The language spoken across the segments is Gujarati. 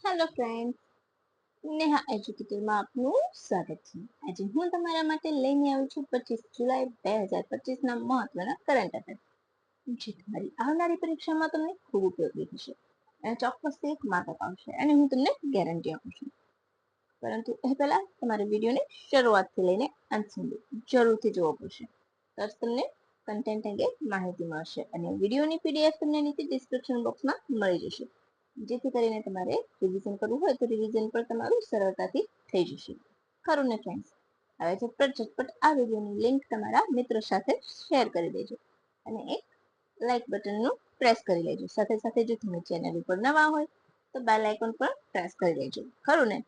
હેલો ફ્રેન્ડ, નેહા એજ્યુકેટરમાં આપનું સ્વાગત છે. આજે હું તમારા માટે લઈને આવી છું 25 જુલાઈ 2025 ના મહત્વના કરંટ અફેર, જે તમારી આવનારી પરીક્ષામાં તમને ખૂબ ઉપયોગી થશે અને ચોક્કસથી એક માર્ક અપાવશે અને હું તમને ગેરંટી આપું છું. પરંતુ એ પહેલા તમારે વિડીયોને શરૂઆતથી લઈને અંત સુધી જરૂરથી જોવો પડશે, તો જ તમને કન્ટેન્ટ અંગે માહિતી મળશે અને વિડીયોની પીડીએફ તમને નીચે ડિસ્ક્રિપ્શન બોક્સમાં મળી જશે, જેથી કરીને તમારે રિવિઝન કરવું હોય તો રિવિઝન પણ તમારું સરળતાથી થઈ જશે. ખરું ને ફ્રેન્ડ્સ? હવે ઝટપટ આ વિડીયોની લિંક તમારા મિત્રો સાથે શેર કરી દેજો અને એક લાઈક બટનનું પ્રેસ કરી લેજો. સાથે સાથે જો તમે ચેનલ ઉપર નવા હોય તો બેલ આઇકોન પણ પ્રેસ કરી દેજો. ખરું ને?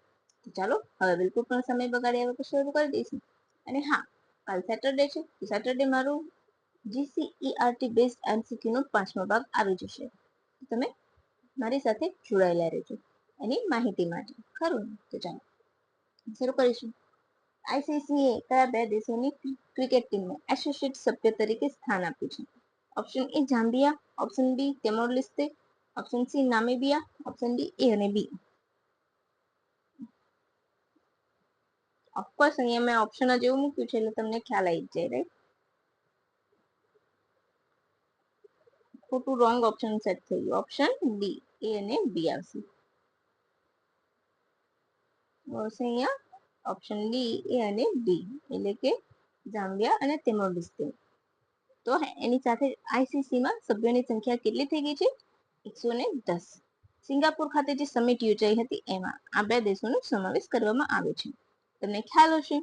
તો ચાલો હવે બિલકુલ પણ સમય બગાડ્યા વગર શરૂ કરી દઈશું. અને હા, કાલ સેટરડે છે, તો સેટરડે મારું GCERT બેઝડ MCQ નો 5મો ભાગ આવી જશે. તમે મારી સાથે જોડાયેલા રહેજો એની માહિતી માટે. ખરું ને? તો ચાલો શરૂ કરીશું. આઈસીસીએ કયા બે દેશોની ક્રિકેટ ટીમને એસોસિએટ સભ્ય તરીકે સ્થાન આપ્યું છે? Option A Zambia, option B Timor Leste, option C Namibia, option D A અને બી. ઓફકોર્સ અહીંયા મેં ઓપ્શન જ એવું મૂક્યું છે એટલે તમને ખ્યાલ આવી જ જાય, રાઈટ? ખોટું રોંગ ઓપ્શન સેટ થઈ ગયું. ઓપ્શન ડી એ અને બી આવશે. અહીંયા ઓપ્શન ડી એ અને બી એટલે કે ઝામ્બિયા અને ટિમોર લેસ્તે. તો એની સાથે આઈસીસી માં સભ્યોની સંખ્યા કેટલી થઈ ગઈ છે? 110. સિંગાપુર ખાતે જે સમિટ યોજાઈ હતી એમાં આ બે દેશોનો સમાવેશ કરવામાં આવ્યો છે. તમને ખ્યાલ હશે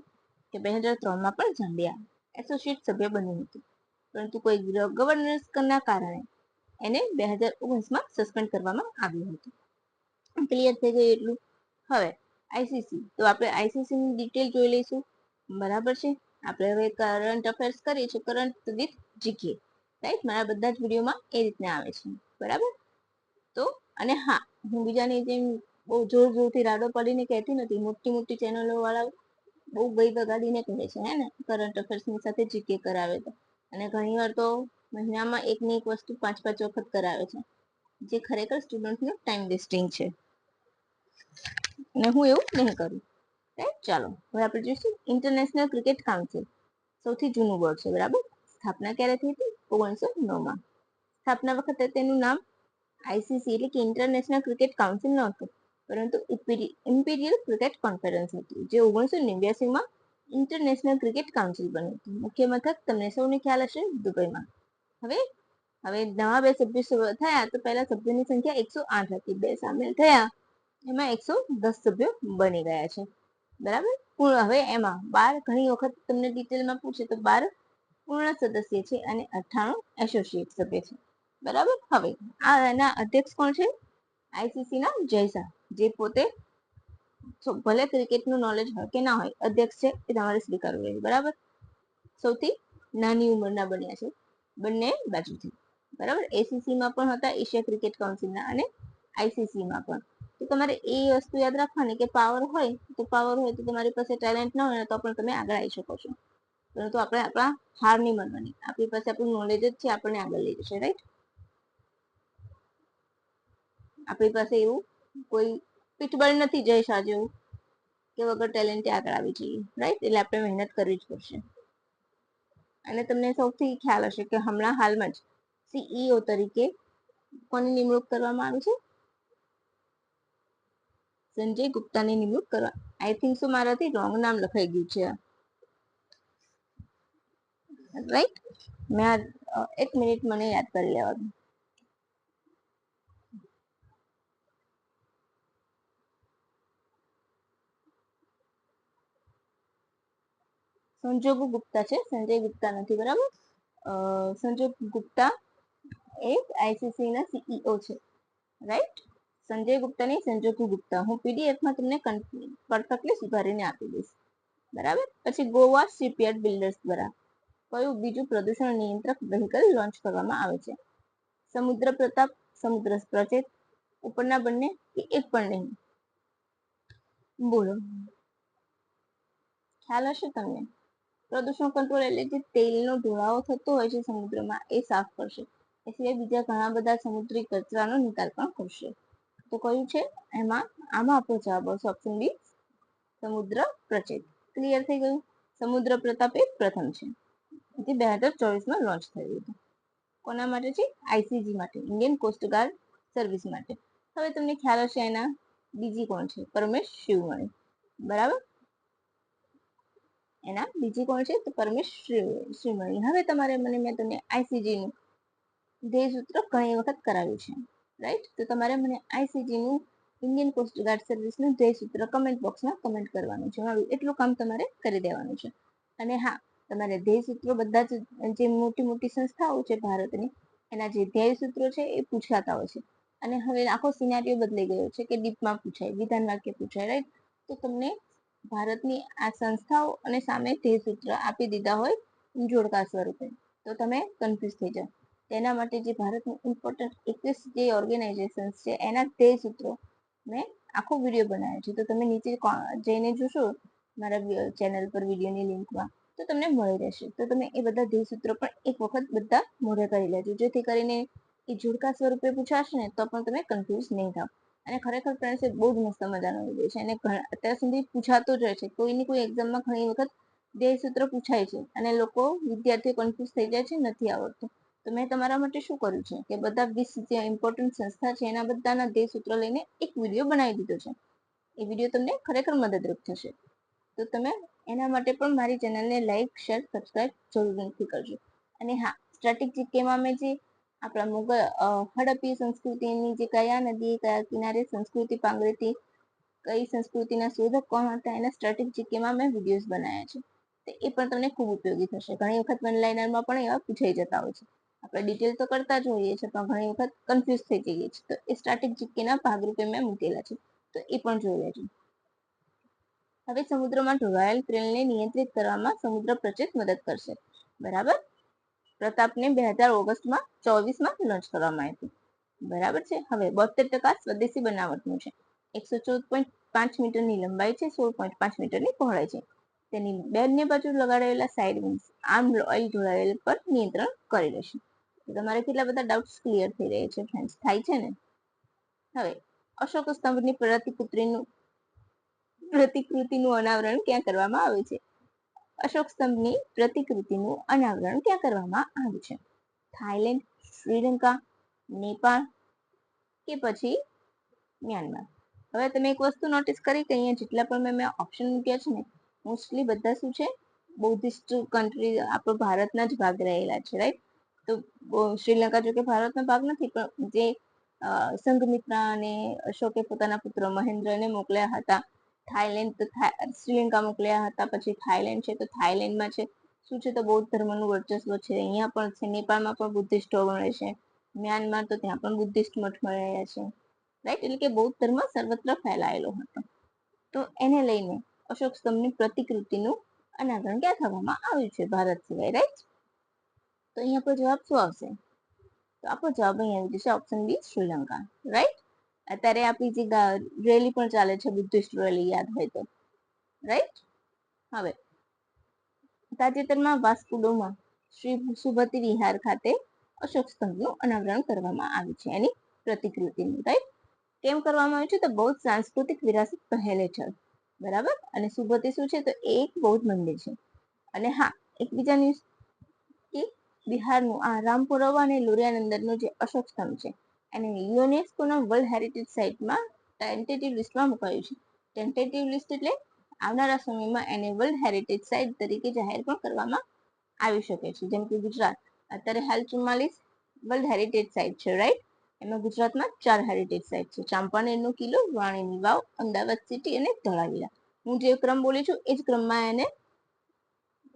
કે 2003માં પણ ઝામ્બિયા એસોસિએટ સભ્ય બન્યું હતું, પરંતુ કોઈ ગવર્નન્સના કારણે એને 2019માં સસ્પેન્ડ કરવામાં આવ્યું હતું. ક્લિયર થઈ ગયું એટલું? હવે આઈસીસી, તો આપણે આઈસીસી ની ડિટેલ જોઈ લઈશું. બરાબર છે? આપણે હવે કરંટ અફેર્સ કરીએ છીએ, કરંટ વિથ જીકે, રાઈટ? મારા બધા જ વિડીયોમાં એ રીતના આવે છે, બરાબર? તો અને હા, હું બીજાની જેમ બહુ જોર જોરથી રાડો પડીને કહેતી નથી. મોટી મોટી ચેનલો વાળા બહુ ગઈ બગાડીને કહે છે, હે ને, કરંટ અફેર્સની સાથે જીકે કરાવે તો. અને ઘણી વાર તો મહિનામાં એક ને એક વસ્તુ 5-5 વખત કરાવે છે, જે ખરેખર સ્ટુડન્ટનો ટાઈમ વેસ્ટિંગ છે અને હું એવું નહીં કરું, રાઈટ? ચાલો હવે આપણે જોઈશું ઇન્ટરનેશનલ ક્રિકેટ કાઉન્સિલ. સૌથી જૂનું બોર્ડ છે, બરાબર? સ્થાપના ક્યારે થઈ હતી? 1909માં. સ્થાપના વખતે તેનું નામ આઈસીસી એટલે કે ઇન્ટરનેશનલ ક્રિકેટ કાઉન્સિલ ન હતું, પરંતુ ઇમ્પિરિયલ ક્રિકેટ કોન્ફરન્સ હતું, જે 1989માં ઇન્ટરનેશનલ ક્રિકેટ કાઉન્સિલ બન્યું હતું. મુખ્ય મથક તમને સૌને ખ્યાલ હશે, દુબઈમાં. હવે નવા બે સભ્યો થયા તો પહેલા સભ્યોની સંખ્યા 108 હતી. બે સામેલ થયા એમાં 110 સભ્યો બની ગયા છે, બરાબર? હવે એમાં 12, ઘણી વખત તમને ડિટેલમાં પૂછે તો 12 પૂર્ણ સદસ્ય છે અને 98 એસોસિએટ સભ્ય છે, બરાબર? હવે એના અધ્યક્ષ કોણ છે? આઈસીસી ના જય શાહ, જે પોતે ભલે ક્રિકેટનું નોલેજ હોય કે ના હોય, અધ્યક્ષ છે એ તમારે સ્વીકારવું જોઈએ, બરાબર? સૌથી નાની ઉંમરના બન્યા છે બંને બાજુથી, બરાબર? એસીસીમાં પણ હતા, એશિયા ક્રિકેટ કાઉન્સિલના, અને આઈસીસીમાં પણ. તો તમારે એ વસ્તુ યાદ રાખવાની કે પાવર હોય તો તમારી પાસે ટેલેન્ટ ના હોય તો પણ તમે આગળ આવી શકો છો, પરંતુ આપણે આપણા હાર નહીં માનવાની. આપણી પાસે આપણું નોલેજ જ છે, આપણને આગળ લઈ જશે, રાઈટ? આપણી પાસે એવું કોઈ પીઠબળ નથી જય શાહ જેવું કે વગર ટેલેન્ટે આગળ આવી જઈએ, રાઈટ? એટલે આપણે મહેનત કરવી જ પડશે. અને તમને સૌથી ખ્યાલ હશે કે હમણાં હાલમાં જ સીઈઓ તરીકે કોની નિમણૂક કરવામાં આવી છે? સંજય ગુપ્તાની નિમણૂક કરવા. આઈ થિંક સો મારાથી રોંગ નામ લખાઈ ગયું છે, રાઈટ? મેં એક મિનિટ, મને યાદ કરી લેવા દો. સંજોગ ગુપ્તા છે, સંજય ગુપ્તા નથી, બરાબર? સંજોગ ગુપ્તા એ આઈસીસી ના સીઈઓ છે, રાઈટ? સંજય ગુપ્તા નહીં, સંજોગ ગુપ્તા. હું પીડીએફમાં તમને પરફેક્ટલી સુધારીને આપી દઈશ, બરાબર? પછી ગોવા શિપયાર્ડ બિલ્ડર્સ દ્વારા કયું બીજું પ્રદૂષણ નિયંત્રક વ્હીકલ લોન્ચ કરવામાં આવે છે? સમુદ્ર પ્રતાપ, સમુદ્ર પ્રચેત, ઉપરના બંને કે એક પણ નહીં? બોલો, ખ્યાલ હશે તમને? પ્રદૂષણ કંટ્રોલ એટલે જે તેલનો ઢોળાવો થતો હોય છે સમુદ્રમાં, એ સાફ કરશે. એ સિવાય બીજા ઘણા બધા સમુદ્રી કચરાનો નિકાલ પણ કરશે, તો કયું છે એમાં? આમાં આપણો જવાબ આવશે ઓપ્શન બી, સમુદ્ર પ્રચેત. ક્લિયર થઈ ગયું? સમુદ્ર પ્રતાપ એ પ્રથમ છે, જે 2024માં લોન્ચ થયું હતું. કોના માટે છે? આઈસીજી માટે, ઇન્ડિયન કોસ્ટ ગાર્ડ સર્વિસ માટે. હવે તમને ખ્યાલ હશે એના બીજી કોણ છે? પરમેશ શિવમણી. બરાબર, એના બીજી કોણ છે? તો પરમેશ શિવમણી. હવે તમારે મેં તમને આઈસીજી નું ધ્યેય સૂત્ર ઘણી વખત કરાવ્યું છે, રાઈટ? તો તમારે મને આઈસીજી નું ઇન્ડિયન કોસ્ટ ગાર્ડ સર્વિસનું ધ્યેય સૂત્ર કમેન્ટ બોક્સમાં કમેન્ટ કરવાનું છે. એટલું કામ તમારે કરી દેવાનું છે. અને હા, તમારે ધ્યેય સૂત્રો બધા જ જે મોટી મોટી સંસ્થાઓ છે ભારતની, એના જે ધ્યેય સૂત્રો છે એ પૂછાતા હોય છે. અને હવે આખો સિનારીઓ બદલાઈ ગયો છે કે ડીપમાં પૂછાય, વિધાન વાક્ય પૂછાય, રાઈટ? તો તમને ભારતની આ સંસ્થાઓ અને સામે ધ્યેય સૂત્ર આપી દીધા હોય જોડકા સ્વરૂપે, તો તમે કન્ફ્યુઝ થઈ જાઓ. તેના માટે જે ભારતનું ઇમ્પોર્ટન્ટ 21 જે ઓર્ગેનાઇઝેશન છે એના ધ્યેય સૂત્રો મેં આખો વિડીયો બનાવ્યો છે. તો તમે નીચે જઈને જોશો મારા ચેનલ પર વિડીયોની લિંકમાં, તો તમને મળી રહેશે. તો તમે એ બધા ધ્યેય સૂત્રો પણ એક વખત બધા મોઢે કરી લેજો, જેથી કરીને એ જોડકા સ્વરૂપે પૂછાશે ને તો પણ તમે કન્ફ્યુઝ નહીં થાવ. અને ખરેખર ફ્રેન્ડ્સ એ બહુ જ મસ્ત મજાનો વિડીયો છે, અને અત્યાર સુધી પૂછાતો જ રહે છે. કોઈની કોઈ એક્ઝામમાં ઘણી વખત ધ્યેય સૂત્ર પૂછાય છે અને લોકો વિદ્યાર્થીઓ કન્ફ્યુઝ થઈ જાય છે, નથી આવડતું. તો મેં તમારા માટે શું કર્યું છે કે બધા 20 જે ઇમ્પોર્ટન્ટ સંસ્થા છે એના બધાના ધ્યેય સૂત્ર લઈને એક વિડીયો બનાવી દીધો છે. એ વિડીયો તમને ખરેખર મદદરૂપ થશે. તો તમે એના માટે પણ મારી ચેનલને લાઈક, શેર, સબસ્ક્રાઇબ જરૂરથી કરજો. અને હા, સ્ટેટિક જીકેમાં મેં જે આપણા મુગલ હડપ્પી સંસ્કૃતિની જે કયા નદી કયા કિનારે સંસ્કૃતિ પાંગળી હતી, કઈ સંસ્કૃતિના શોધક કોણ હતા, એના સ્ટેટિક જીકેમાં મેં વિડીયોઝ બનાવ્યા છે. તો એ પણ તમને ખૂબ ઉપયોગી થશે. ઘણી વખત વનલાઇનરમાં પણ એવા પૂછાઈ જતા હોય છે. આપણે ડિટેલ તો કરતા જ હોઈએ છીએ, પણ ઘણી વખત કન્ફ્યુઝ થઈ જઈએ છીએ. તો એ સ્ટેટિક જીકેના ભાગરૂપે મેં મૂકેલા છે, તો એ પણ જોઈ લેજો. હવે સમુદ્રમાં ઢોળાયેલ તેલને નિયંત્રિત કરવામાં સમુદ્ર પ્રચેત મદદ કરશે. બરાબર, પ્રતાપને 2024માં લોન્ચ કરવામાં આવ્યું. બરાબર છે. હવે 72% સ્વદેશી બનાવટનું છે. 114.5 મીટરની લંબાઈ છે, 16.5 મીટરની પહોળાઈ છે. તેની બંને બાજુ લગાડેલા સાઇડ વિંગ્સ આર્મ ઓઇલ ઢોળાયેલ પર નિયંત્રણ કરી લેશે. તમારે કેટલા બધા ડાઉટ્સ ક્લિયર થઈ રહ્યા છે ફ્રેન્ડ્સ, થાય છે ને? હવે અશોક સ્તંભની પ્રતિકૃતિનું અનાવરણ ક્યાં કરવામાં આવે છે? અશોક સ્તંભની પ્રતિકૃતિનું અનાવરણ ક્યાં કરવામાં આવ્યું છે? થાઈલેન્ડ, શ્રીલંકા, નેપાળ કે પછી મ્યાનમાર? હવે તમે એક વસ્તુ નોટિસ કરી કે અહીંયા જેટલા પણ મેં ઓપ્શન મૂક્યા છે ને, મોસ્ટલી બધા શું છે? બૌદ્ધિસ્ટ કન્ટ્રી, આપણો ભારતના જ ભાગ રહેલા છે, રાઈટ? તો શ્રીલંકા જો કે ભારતનો ભાગ નથી, પણ જે સંઘમિત્રા અને અશોકે પોતાના પુત્ર મહેન્દ્રને મોકલ્યા હતા. થાઈલેન્ડ તો શ્રીલંકા મોકલ્યા હતા, પછી થાઈલેન્ડ છે તો થાઈલેન્ડમાં છે શું છે? તો બૌદ્ધ ધર્મનું વર્ચસ્વ છે. અહીંયા પણ છે, નેપાળમાં પણ બુદ્ધિસ્ટો મળે છે, મ્યાનમાર તો ત્યાં પણ બુદ્ધિસ્ટ મઠ મળ્યા છે, રાઈટ? એટલે કે બૌદ્ધ ધર્મ સર્વત્ર ફેલાયેલો હતો. તો એને લઈને અશોક સ્તંભની પ્રતિકૃતિનું અનાવરણ ક્યાં થવામાં આવ્યું છે ભારત સિવાય, રાઈટ? તો અહીંયા આપણો જવાબ શું આવશે? તો આપણો જવાબ અહીંયા આવી જશે ઓપ્શન બી, શ્રીલંકા, રાઈટ? અત્યારે આપણી જે રેલી પણ ચાલે છે, બુદ્ધિસ્ટ રેલી, યાદ હોય તો, રાઈટ? હવે તાજેતરમાં વાસ્કોડોમાં શ્રી સુભતી વિહાર ખાતે અશોક સ્તંભનું અનાવરણ કરવામાં આવ્યું છે, એની પ્રતિકૃતિનું, રાઈટ? કેમ કરવામાં આવ્યું છે? તો બૌદ્ધ સાંસ્કૃતિક વિરાસત પહેલ હેઠળ. બરાબર. અને સુભતી શું છે? તો એક બૌદ્ધ મંદિર છે. અને હા, એકબીજા ન્યૂઝ કે બિહારનું આ રામપુરવા અને લુરિયાનંદનનું જે અશોક સ્તંભ છે એને યુનેસ્કોના વર્લ્ડ હેરિટેજ સાઇટમાં ટેન્ટેટિવ લિસ્ટમાં મુકાયું છે. ટેન્ટેટિવ લિસ્ટ એટલે આવનારા સમયમાં એને વર્લ્ડ હેરિટેજ સાઇટ તરીકે જાહેર પણ કરવામાં આવી શકે છે. જેમ કે ગુજરાત અત્યારે હાલ 44 વર્લ્ડ હેરિટેજ સાઇટ છે, રાઈટ? એમાં ગુજરાતમાં 4 હેરિટેજ સાઇટ છે: ચાંપાનેરનો કિલ્લો, રાણીની વાવ, અમદાવાદ સિટી અને ધોળાવીરા. હું જે ક્રમ બોલી છું એ જ ક્રમમાં એને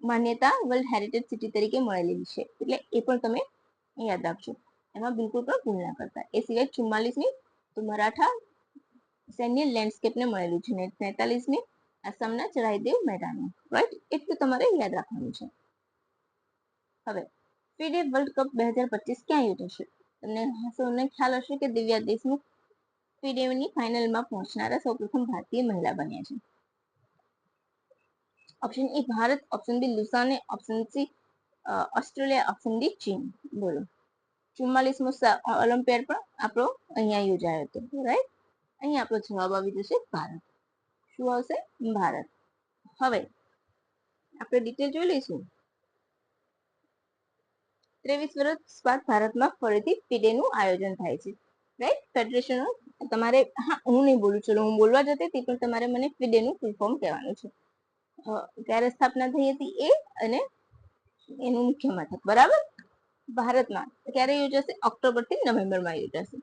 માન્યતા વર્લ્ડ હેરિટેજ સિટી તરીકે મળેલી છે, એટલે એ પણ તમે યાદ રાખજો. એમાં બિલકુલ પણ ભૂલ ના કરતા. એ સિવાય 44ની તો મરાઠા સૈન્ય લેન્ડસ્કેપને મળેલું છે, ને 43ની આસામના ચરાઈદેવ મેદાનમાં, રાઈટ? એટલું તમારે યાદ રાખવાનું છે. હવે ફિડે વર્લ્ડ કપ 2025 ક્યાં યોજાશે? તમને સૌને ખ્યાલ હશે કે દિવ્યા દેશમુખ ફિડેની ફાઇનલમાં પહોંચનારા સૌપ્રથમ ભારતીય મહિલા બન્યા છે. Option A Bharat, option B Lausanne, option C Australia, option D ચીન. બોલો. 44મો ઓલિમ્પિયાડ પણ આપણો અહીંયા યોજાયો હતો, રાઈટ? અહીં આપણો જવાબ આવી જશે ભારત. શું આવશે? ભારત. હવે આપણે ડિટેલ જોઈ લઈશું. 23 વર્ષ બાદ ભારતમાં ફરીથી ફિડે નું આયોજન થાય છે, રાઈટ? ફેડરેશન તમારે, હા હું નહીં બોલું, ચલો હું બોલવા જતી હતી પણ તમારે મને ફિડે નું ફૂલ ફોર્મ કહેવાનું છે. ત્યારે સ્થાપના થઈ હતી એ અને એનું મુખ્ય મથક, બરાબર? ભારતમાં ક્યારે યોજાશે? ઓક્ટોબર થી નવેમ્બરમાં યોજાશે.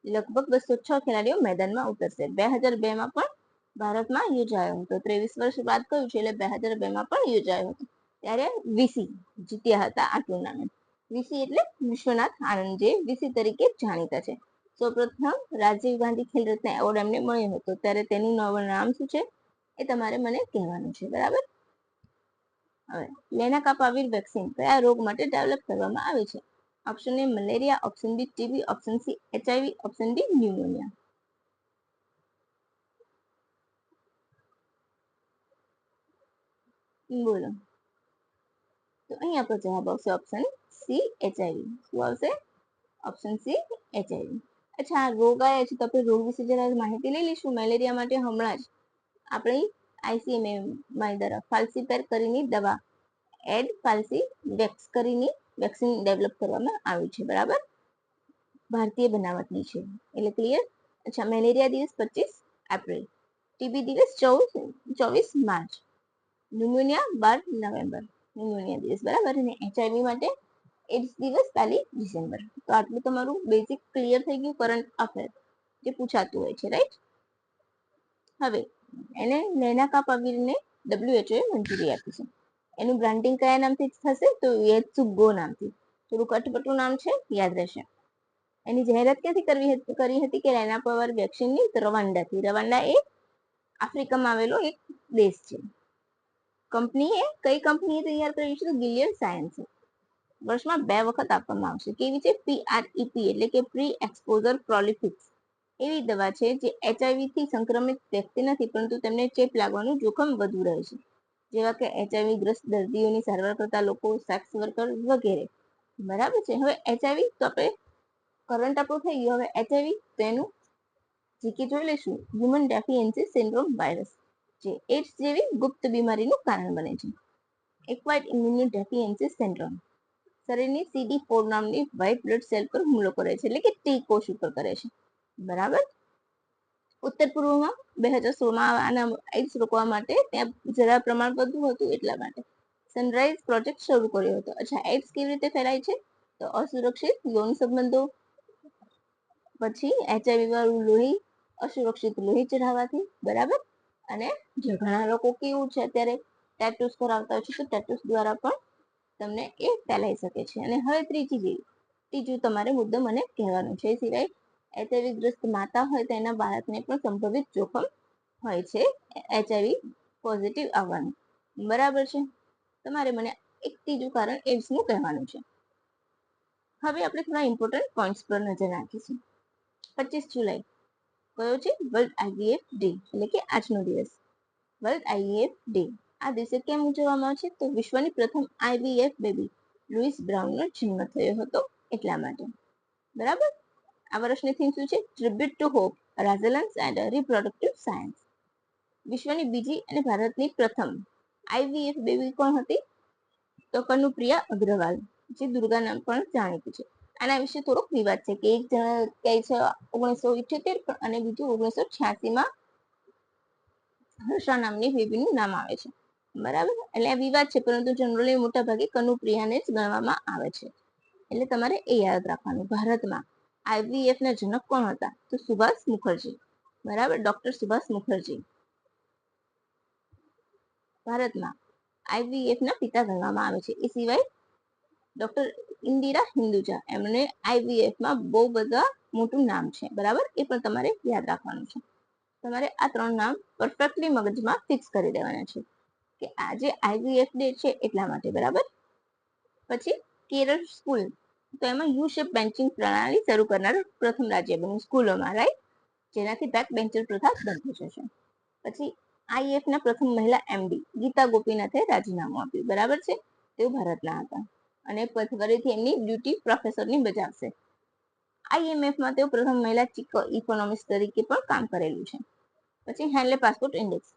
લગભગ 206 ખેલાડીઓ મેદાનમાં ઉતરશે. 2002 માં પણ ભારતમાં યોજાયો હતો. 23 વર્ષ બાદ કયું છે એટલે 2002 માં પણ યોજાયો હતો. ત્યારે વીસી જીત્યા હતા આ ટુર્નામેન્ટ. વીસી એટલે વિશ્વનાથ આનંદ, જે વીસી તરીકે જાણીતા છે. સૌપ્રથમ રાજીવ ગાંધી ખેલ રત્ન એવોર્ડ એમને મળ્યો હતો. ત્યારે તેનું નવું નામ શું છે એ તમારે મને કહેવાનું છે, બરાબર? હવે લેનાકાપાવિર વેક્સિન કયા રોગ માટે ડેવલપ કરવામાં આવી છે? Option A malaria, option B TB, option C HIV, option D pneumonia. બોલો. તો અહીં આપણો જવાબ આવશે ઓપ્શન સી એચઆઈવી. શું આવશે? Option C HIV. અચ્છા, આ રોગ આવ્યા છે તો આપણે રોગ વિશે જરા માહિતી લઈ લઈશું. મેલેરિયા માટે હમણાં જ આપણી આઈસીએમઆર દ્વારા ફાલ્સીપેર કરીને દવા એડ ફાલ્સી વેક્સ કરીને વેક્સિન ડેવલપ કરવામાં આવી છે, બરાબર? ભારતીય બનાવટની છે, એટલે ક્લિયર? અચ્છા, મેલેરિયા દિવસ 25 એપ્રિલ, ટીબી દિવસ 24 માર્ચ, ન્યુમોનિયા 12 નવેમ્બર ન્યુમોનિયા દિવસ, બરાબર? અને એચઆઈવી માટે એડ્સ દિવસ 1 ડિસેમ્બર. તો આટલું તમારું બેઝિક ક્લિયર થઈ ગયું, કરંટ અફેર જે પૂછાતું હોય છે, રાઈટ? હવે એને લેનાકાપાવિરને WHO એ મંજૂરી આપી છે. એનું બ્રાન્ડિંગ કયા નામથી થશે? તો યેત્સુગો નામથી. થોડું કટપટું નામ છે, યાદ રહેશે. એની જાહેરાત ક્યાંથી કરી હતી કે લેનાપાવર વેક્સિનની? રવાંડાથી. રવાંડા એ આફ્રિકામાં આવેલો એક દેશ છે. કઈ કંપનીએ તૈયાર કરી છે? તો ગિલિયડ સાયન્સ. વર્ષમાં 2 વખત આપવામાં આવશે. કેવી છે? PrEP એટલે કે પ્રી એક્સપોઝર પ્રોલિફિક્સ એવી દવા છે જે એચઆઈવી થી સંક્રમિત વ્યક્તિ નથી, પરંતુ તેમને ચેપ લાગવાનું જોખમ વધુ રહે છે, જેવા કે એચઆઈવી ગ્રસ્ત દર્દીઓની સારવાર કરતા લોકો, સેક્સ વર્કર વગેરે, બરાબર છે? હવે એચઆઈવી તો આપણે કરંટ આપણું થઈ ગયું. હવે એચઆઈવી તો એનું જીકે જોઈ લઈશું. હ્યુમન ડેફિયન્સી સિન્ડ્રોમ વાયરસ, જે એડ્સ જેવી ગુપ્ત બીમારીનું કારણ બને છે. એક્વાયર્ડ ઇમ્યુનો ડેફિયન્સી સિન્ડ્રોમ શરીરની CD4 નામની વ્હાઇટ બ્લડ સેલ પર હુમલો કરે છે, એટલે કે ટી કોષ ઉપર કરે છે, બરાબર? ઉત્તર પૂર્વમાં 2016માં આના એડ્સ રોકવા માટે ત્યાં જરા પ્રમાણ વધુ હતું, એટલા માટે સનરાઈઝ પ્રોજેક્ટ શરૂ કર્યો હતો. અચ્છા, એડ્સ કેવી રીતે ફેલાય છે? તો અસુરક્ષિત યૌન સંબંધો, પછી એચઆઈવી વાળું લોહી, અસુરક્ષિત લોહી ચઢાવવાથી, બરાબર? અને ઘણા લોકો કેવું છે અત્યારે ટેટૂસ કરાવતા હોય છે, તો ટેટૂસ દ્વારા પણ તમને એ ફેલાઈ શકે છે. અને હવે ત્રીજું તમારે મુદ્દો મને કહેવાનું છે. એ સિવાય એચઆઈવી ગ્રસ્ત માતા હોય તો એના બાળકને પણ સંભવિત જોખમ હોય છે એચઆઈવી પોઝિટિવ આવવાનું, બરાબર છે? તમારે મને એક ત્રીજું કારણ એડ્સનું કહેવાનું છે. હવે આપણે થોડા ઇમ્પોર્ટન્ટ પોઈન્ટ્સ પર નજર નાખીશું. 25 જુલાઈ કયો છે? વર્લ્ડ આઈવીએફ ડે, એટલે કે આજનો દિવસ, વર્લ્ડ આઈવીએફ ડે. આ દિવસે કેમ ઉજવવામાં આવે છે? તો વિશ્વની પ્રથમ આઈવીએફ બેબી લુઈસ બ્રાઉનનો જન્મ થયો હતો, એટલા માટે, બરાબર? આ વર્ષની થીમ શું છે? Tribute to hope, resilience and reproductive science. વિશ્વની બીજી અને ભારતની પ્રથમ આઈવીએફ બેબી કોણ હતી? તો કનુપ્રિયા અગ્રવાલ, જે દુર્ગા નામ પણ જાણીતું છે. આના વિશે થોડોક વિવાદ છે કે એક જણ કહે છે 1978 અને બીજું 1986માં હર્ષા નામની બેબીનું નામ આવે છે, બરાબર? એટલે આ વિવાદ છે, પરંતુ જનરલી મોટા ભાગે કનુપ્રિયાને જ ગણવામાં આવે છે, એટલે તમારે એ યાદ રાખવાનું. ભારતમાં આઈવીએફ ના જનક કોણ હતા? તો સુભાષ મુખર્જી, બરાબર? ડોક્ટર સુભાષ મુખર્જી ભારતમાં આઈવીએફ ના પિતા ગણવામાં આવે છે. એ સિવાય ડોક્ટર ઇન્દિરા હિન્દુજા, એમને આઈવીએફ માં બહુ બધા મોટું નામ છે, બરાબર? એ પણ તમારે યાદ રાખવાનું છે. તમારે આ 3 નામ પરફેક્ટલી મગજમાં ફિક્સ કરી દેવાના છે કે આજે આઈવીએફ ડે છે એટલા માટે, બરાબર? પછી કેરળ સ્કૂલ, તો એમાં યુ શેપ બેન્ચિંગ પ્રણાલી શરૂ કરનાર પ્રથમ રાજ્ય બન્યું સ્કૂલોમાં, રાઈટ? જેનાથી બેક બેન્ચર પ્રથા બંધ થશે. પછી આઈએફ ના પ્રથમ મહિલા એમડી ગીતા ગોપીનાથે રાજીનામું આપ્યું, બરાબર છે? તેઓ ભારતના હતા અને ફરીથી એમની ડ્યુટી પ્રોફેસરની બજાવશે. IMF માં તેઓ પ્રથમ મહિલા ચીફ ઇકોનોમિસ્ટ તરીકે પણ કામ કરેલું છે. પછી હેન્લે પાસપોર્ટ ઇન્ડેક્સ,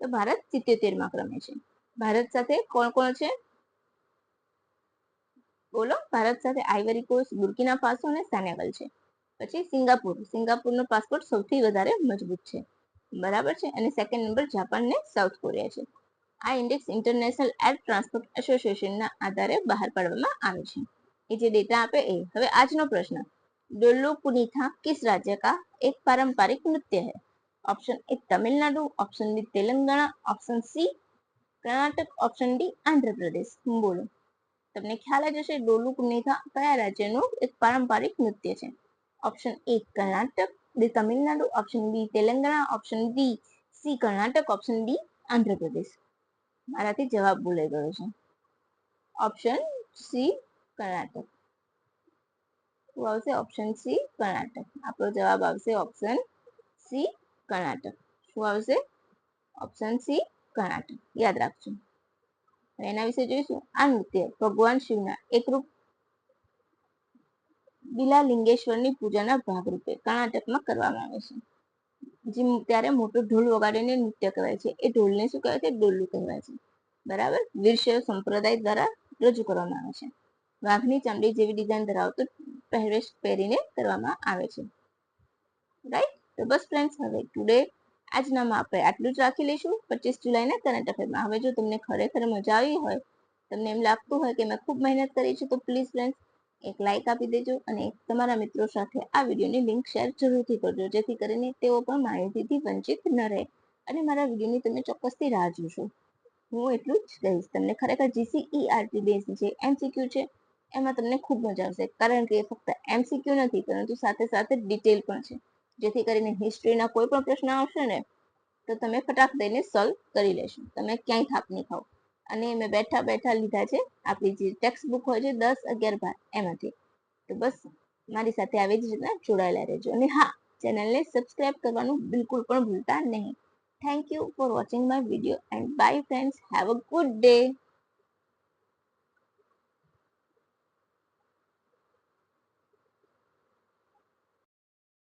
તો ભારત 77માં ક્રમે છે. ભારત સાથે કોણ કોણ છે? બોલો. ભારત સાથે આઇવરી કોસ્ટ, બુર્કિના ફાસો અને સેનેગલ છે. પછી સિંગાપુરનો પાસપોર્ટ સૌથી વધારે મજબૂત છે. બરાબર છે. અને સેકન્ડ નંબર જાપાન ને સાઉથ કોરિયા છે. આ ઇન્ડેક્સ ઇન્ટરનેશનલ એર ટ્રાન્સપોર્ટ એસોસિએશનના આધારે બહાર પાડવામાં આવે છે. એ જે ડેટા આપે એ. હવે આજનો પ્રશ્ન, ડોલ્લુ કુનીથા કિસ રાજ્ય કા એક પારંપરિક નૃત્ય है? Option A Tamil Nadu, option B Telangana, option C Karnataka, option D Andhra Pradesh. બોલો. તમને ખ્યાલ જ હશે ડોલુ કુનીથા કયા રાજ્યનું એક પારંપરિક નૃત્ય છે? Option A Karnataka, B Tamil Nadu, option B Telangana, option D C Karnataka, option D Andhra Pradesh. મારાથી જવાબ ભૂલાઈ ગયો છે. Option C Karnataka. શું આવશે? Option C Karnataka. આપણો જવાબ આવશે ઓપ્શન સી કર્ણાટક. શું આવશે? Option C Karnataka. યાદ રાખજો. એના વિશે જોઈશું. આ નૃત્ય ભગવાન શિવના એકરૂપ બિલાલિંગેશ્વરની પૂજાના ભાગરૂપે કર્ણાટકમાં કરવામાં આવે છે. જે ત્યારે મોટો ઢોલ વગાડીને નૃત્ય કહેવાય છે. એ ઢોલને શું કહેવાય છે? ડોલ્લુ કહેવાય છે. બરાબર. વીરશૈવ સંપ્રદાય દ્વારા રજૂ કરવામાં આવે છે. વાઘની ચામડી જેવી ડિઝાઇન ધરાવતો પહેરવેશ પહેરીને કરવામાં આવે છે. રાઈટ. તો બસ ફ્રેન્ડ્સ, હવે ટુડે આજનામાં આપણે આટલું જ રાખી લઈશું 25 જુલાઈના કરંટ અફેરમાં. હવે જો તમને ખરેખર મજા આવી હોય, તમને એમ લાગતું હોય કે મેં ખૂબ મહેનત કરી છે, તો પ્લીઝ ફ્રેન્ડ્સ એક લાઈક આપી દેજો અને તમારા મિત્રો સાથે આ વિડીયોની લિંક શેર જરૂરથી કરજો, જેથી કરીને તેઓ પણ માહિતીથી વંચિત ન રહે અને મારા વિડીયોની તમે ચોક્કસથી રાહ જોશો. હું એટલું જ કહીશ. તમને ખરેખર GCERT બેઝ જે MCQ છે એમાં તમને ખૂબ મજા આવશે, કારણ કે એ ફક્ત MCQ નથી, પરંતુ સાથે સાથે ડિટેલ પણ છે, જેથી કરીને હિસ્ટ્રીના કોઈ પણ પ્રશ્ન આવશે ને તો તમે ફટાક દઈને સોલ્વ કરી લેશો. તમે ક્યાંય થાક નહીં ખાઓ. અને મેં બેઠા બેઠા લીધા છે આપણી જે ટેક્સ્ટ બુક હોય છે 10, 11, 12 એમાંથી. તો બસ મારી સાથે આવી જ રીતના જોડાયેલા રહેજો. અને હા, ચેનલને સબસ્ક્રાઇબ કરવાનું બિલકુલ પણ ભૂલતા નહીં. Thank you for watching my video and by friends. Have a good day.